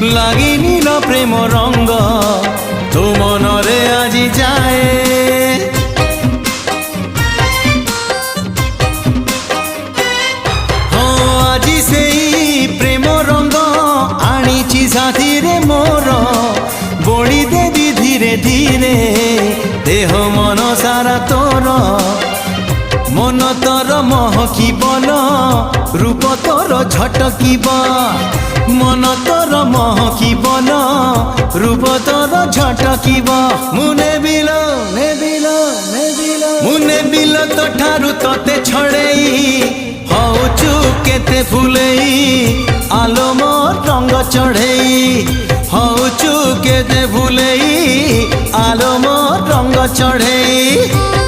লাগিনিল প্রেম রঙ্গ তো মনরে আজি যায় আজি সেই প্রেম রঙ্গ আনিছি সাথীরে মোর বড়ি দেবি ধীরে ধীরে দেহ মন সারা তোর মন তোর মহকিবন রূপ তোর ঝটকিব মন তোর মহকিবন রূপ তোর ঝটকিব মুনে বিল মুনে বিল তো ঠারু তোতে ছড়েই হউচু কেতে ফুলেই আলো মোর রঙ্গ চढ़ेई হউচু কেতে ফুলেই আলো মোর রঙ্গ চढ़ेई।